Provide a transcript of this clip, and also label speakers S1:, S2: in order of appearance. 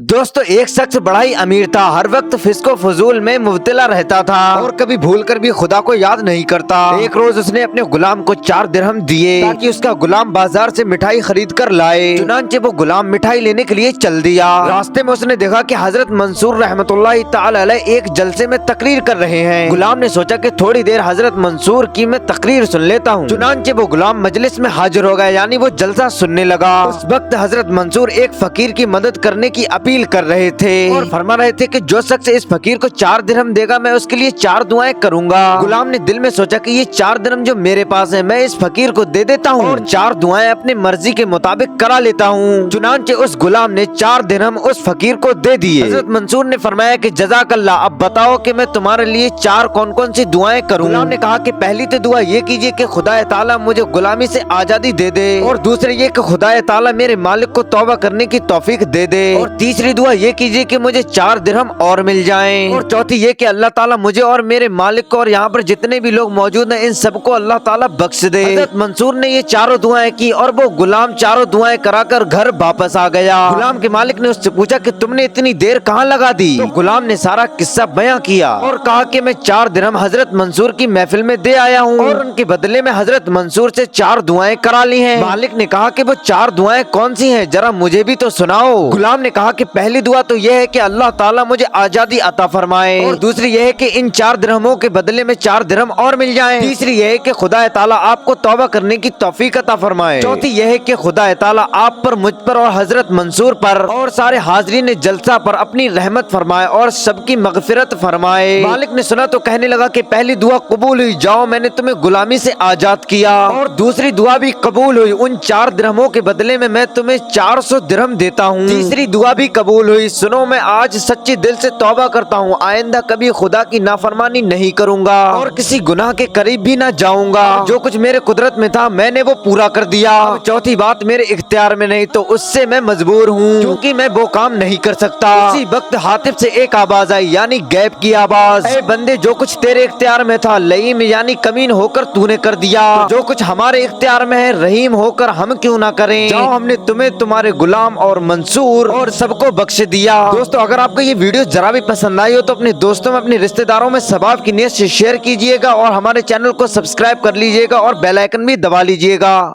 S1: दोस्तों एक शख्स बड़ा ही अमीर था, हर वक्त फिस्को फजूल में मुब्तला रहता था और कभी भूल कर भी खुदा को याद नहीं करता। एक रोज उसने अपने गुलाम को 4 दिरहम दिए ताकि उसका गुलाम बाजार से मिठाई खरीद कर लाए। चुनांचे वो गुलाम मिठाई लेने के लिए चल दिया। रास्ते में उसने देखा कि हजरत मंसूर रहमतुल्लाह तआला अलैह एक जलसे में तकरीर कर रहे हैं। गुलाम ने सोचा कि थोड़ी देर हजरत मंसूर की मैं तकरीर सुन लेता हूँ। चुनांचे वो गुलाम मजलिस में हाजिर हो गया, यानी वो जलसा सुनने लगा। उस वक्त हजरत मंसूर एक फकीर की मदद करने की अपील कर रहे थे और फरमा रहे थे कि जो शख्स इस फकीर को 4 दिरहम देगा मैं उसके लिए 4 दुआएं करूंगा। गुलाम ने दिल में सोचा कि ये 4 दिरहम जो मेरे पास है मैं इस फकीर को दे देता हूँ और 4 दुआएं अपनी मर्जी के मुताबिक करा लेता हूँ। चुनांचे उस गुलाम ने 4 दिरहम उस फकीर को दे दिए। हजरत मंसूर ने फरमाया कि जज़ाकल्लाह, अब बताओ कि मैं तुम्हारे लिए 4 कौन कौन सी दुआएं करूँ। गुलाम ने कहा कि पहली तो दुआ ये कीजिए कि खुदा ताला मुझे गुलामी से आजादी दे दे, और दूसरी ये कि खुदा ताला मेरे मालिक को तौबा करने की तौफीक दे दे, और तीसरी दुआ ये कीजिए कि मुझे 4 दिरहम और मिल जाएं, और चौथी ये कि अल्लाह ताला मुझे और मेरे मालिक को और यहाँ पर जितने भी लोग मौजूद हैं इन सबको अल्लाह ताला बख्श दे। हज़रत मंसूर ने ये 4 दुआएं की और वो गुलाम 4 दुआएं कराकर घर वापस आ गया। गुलाम के मालिक ने उससे पूछा कि तुमने इतनी देर कहाँ लगा दी। तो गुलाम ने सारा किस्सा बयां किया और कहा कि मैं 4 दिरहम हजरत मंसूर की महफिल में दे आया हूँ और उनके बदले में हजरत मंसूर से 4 दुआएं करा ली हैं। मालिक ने कहा कि वो 4 दुआएं कौन सी हैं, जरा मुझे भी तो सुनाओ। गुलाम ने कहा कि पहली दुआ तो यह है कि अल्लाह ताला मुझे आजादी अता फरमाए, और दूसरी यह है कि इन 4 दिरहमों के बदले में 4 दिरहम और मिल जाएं। तीसरी यह है कि खुदा ताला आपको तौबा करने की तौफीक अता फरमाए। चौथी यह है कि खुदा ताला आप पर, मुझ पर और हजरत मंसूर पर और सारे हाजरीन जलसा पर अपनी रहमत फरमाए और सबकी मगफिरत फरमाए। मालिक ने सुना तो कहने लगा कि पहली दुआ कबूल हुई, जाओ मैंने तुम्हें गुलामी से आजाद किया, और दूसरी दुआ भी कबूल हुई, उन 4 दिरहमों के बदले में मैं तुम्हें 400 दिरहम देता हूँ। तीसरी दुआ भी कबूल हुई, सुनो मैं आज सच्चे दिल से तौबा करता हूँ, आइंदा कभी खुदा की नाफरमानी नहीं करूँगा और किसी गुनाह के करीब भी ना जाऊँगा। जो कुछ मेरे कुदरत में था मैंने वो पूरा कर दिया। चौथी बात मेरे इख्तियार में नहीं तो उससे मैं मजबूर हूँ, क्योंकि मैं वो काम नहीं कर सकता। उसी वक्त हातिफ से एक आवाज आई, यानी गैब की आवाज, ऐ बंदे जो कुछ तेरे इख्तियार में था लईम यानी कमीन होकर तूने कर दिया, तो जो कुछ हमारे इख्तियार में है रहीम होकर हम क्यों ना करें। जाओ हमने तुम्हें, तुम्हारे गुलाम और मंसूर और सबको बख्श दिया। दोस्तों अगर आपको ये वीडियो जरा भी पसंद आई हो तो अपने दोस्तों में, अपने रिश्तेदारों में सवाब की नीयत से शेयर कीजिएगा और हमारे चैनल को सब्सक्राइब कर लीजिएगा और बेल आइकन भी दबा लीजिएगा।